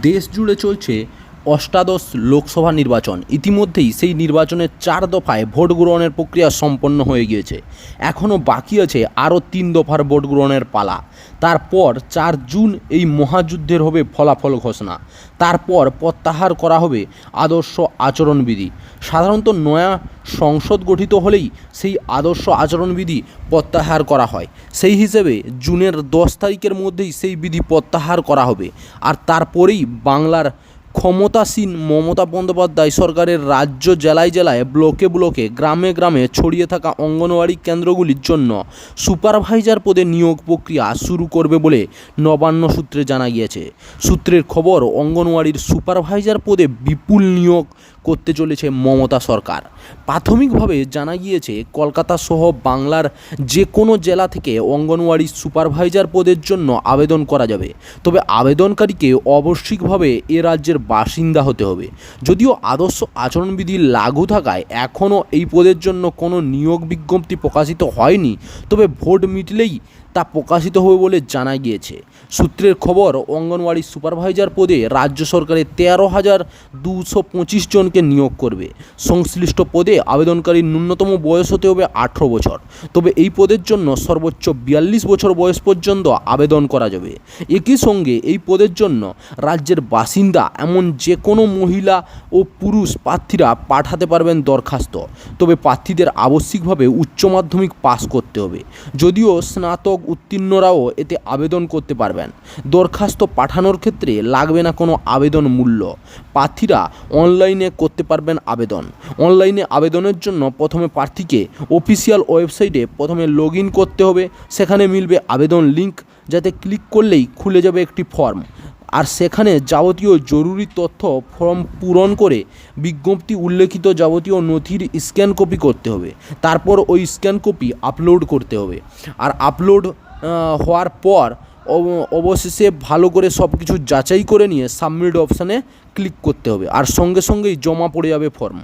দেশ জুড়ে চলছে অষ্টাদশ লোকসভা নির্বাচন। ইতিমধ্যেই সেই নির্বাচনের 4 দফায় ভোট গ্রহণের প্রক্রিয়া সম্পন্ন হয়ে গিয়েছে। এখনও বাকি আছে আরও 3 দফার ভোট গ্রহণের পালা। তারপর 4 জুন এই মহাযুদ্ধের হবে ফলাফল ঘোষণা। তারপর প্রত্যাহার করা হবে আদর্শ আচরণবিধি। সাধারণত নয়া সংসদ গঠিত হলেই সেই আদর্শ আচরণবিধি প্রত্যাহার করা হয়। সেই হিসেবে জুনের 10 তারিখের মধ্যেই সেই বিধি প্রত্যাহার করা হবে। আর তারপরেই বাংলার ক্ষমতাসীন মমতা বন্দ্যোপাধ্যায় সরকারের রাজ্য জেলায় জেলায় ব্লকে ব্লকে গ্রামে গ্রামে ছড়িয়ে থাকা অঙ্গনওয়াড়ি কেন্দ্রগুলির জন্য সুপারভাইজার পদে নিয়োগ প্রক্রিয়া শুরু করবে বলে নবান্ন সূত্রে জানা গিয়েছে। সূত্রের খবর, অঙ্গনওয়াড়ির সুপারভাইজার পদে বিপুল নিয়োগ করতে চলেছে মমতা সরকার। প্রাথমিকভাবে জানা গিয়েছে কলকাতা সহ বাংলার যে কোনো জেলা থেকে অঙ্গনওয়াড়ি সুপারভাইজার পদের জন্য আবেদন করা যাবে। তবে আবেদনকারীকে আবশ্যিকভাবে এ রাজ্যের বাসিন্দা হতে হবে। যদিও আদর্শ আচরণবিধি লাগু থাকায় এখনও এই পদের জন্য কোনো নিয়োগ বিজ্ঞপ্তি প্রকাশিত হয়নি, তবে ভোট মিটলেই তা প্রকাশিত হবে বলে জানা গিয়েছে। সূত্রের খবর, অঙ্গনওয়াড়ি সুপারভাইজার পদে রাজ্য সরকারের 13,225 জনকে নিয়োগ করবে। সংশ্লিষ্ট পদে আবেদনকারীর ন্যূনতম বয়স হতে হবে 18 বছর। তবে এই পদের জন্য সর্বোচ্চ 42 বছর বয়স পর্যন্ত আবেদন করা যাবে। একই সঙ্গে এই পদের জন্য রাজ্যের বাসিন্দা এমন যে কোনো মহিলা ও পুরুষ প্রার্থীরা পাঠাতে পারবেন দরখাস্ত। তবে প্রার্থীদের আবশ্যিকভাবে উচ্চ মাধ্যমিক পাস করতে হবে। যদিও স্নাতক উত্তীর্ণরাও এতে আবেদন করতে পারবেন। দরখাস্ত পাঠানোর ক্ষেত্রে লাগবে না কোনো আবেদন মূল্য। প্রার্থীরা অনলাইনে করতে পারবেন আবেদন। অনলাইনে আবেদনের জন্য প্রথমে প্রার্থীকে অফিসিয়াল ওয়েবসাইটে প্রথমে লগ ইন করতে হবে। সেখানে মিলবে আবেদন লিঙ্ক, যাতে ক্লিক করলেই খুলে যাবে একটি ফর্ম। আর সেখানে যাবতীয় জরুরি তথ্য ফর্ম পূরণ করে বিজ্ঞপ্তি উল্লেখিত যাবতীয় নথির স্ক্যান কপি করতে হবে। তারপর ওই স্ক্যান কপি আপলোড করতে হবে। আর আপলোড হওয়ার পর অবশেষে ভালো করে সব কিছু যাচাই করে নিয়ে সাবমিট অপশানে ক্লিক করতে হবে। আর সঙ্গে সঙ্গেই জমা পড়ে যাবে ফর্ম।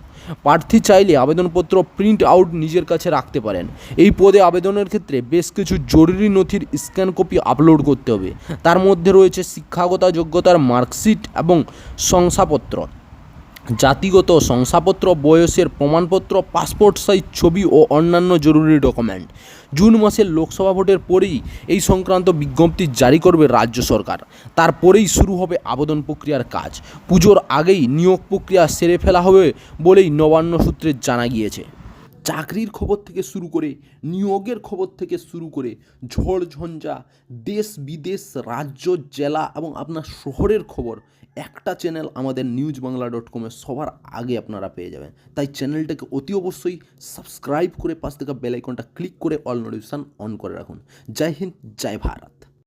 প্রার্থী চাইলে আবেদনপত্র প্রিন্ট আউট নিজের কাছে রাখতে পারেন। এই পদে আবেদনের ক্ষেত্রে বেশ কিছু জরুরি নথির স্ক্যান কপি আপলোড করতে হবে। তার মধ্যে রয়েছে শিক্ষাগত যোগ্যতার মার্কশিট এবং শংসাপত্র, জাতিগত শংসাপত্র, বয়সের প্রমাণপত্র, পাসপোর্ট সাইজ ছবি ও অন্যান্য জরুরি ডকুমেন্ট। জুন মাসের লোকসভা ভোটের পরেই এই সংক্রান্ত বিজ্ঞপ্তি জারি করবে রাজ্য সরকার। তারপরেই শুরু হবে আবেদন প্রক্রিয়ার কাজ। পুজোর আগেই নিয়োগ প্রক্রিয়া সেরে ফেলা হবে বলেই নবান্ন সূত্রে জানা গিয়েছে। চাকরির খবর থেকে শুরু করে নিয়োগের খবর থেকে শুরু করে ঝড় ঝঞ্ঝা, দেশ বিদেশ, রাজ্য, জেলা এবং আপনার শহরের খবর একটা চ্যানেল আমাদের newsbangla.com-এ সবার আগে আপনারা পেয়ে যাবেন। তাই চ্যানেলটাকে অতি অবশ্যই সাবস্ক্রাইব করে পাশ থেকে বেল আইকনটা ক্লিক করে অল নোটিফিকেশন অন করে রাখুন। জয় হিন্দ, জয় ভারত।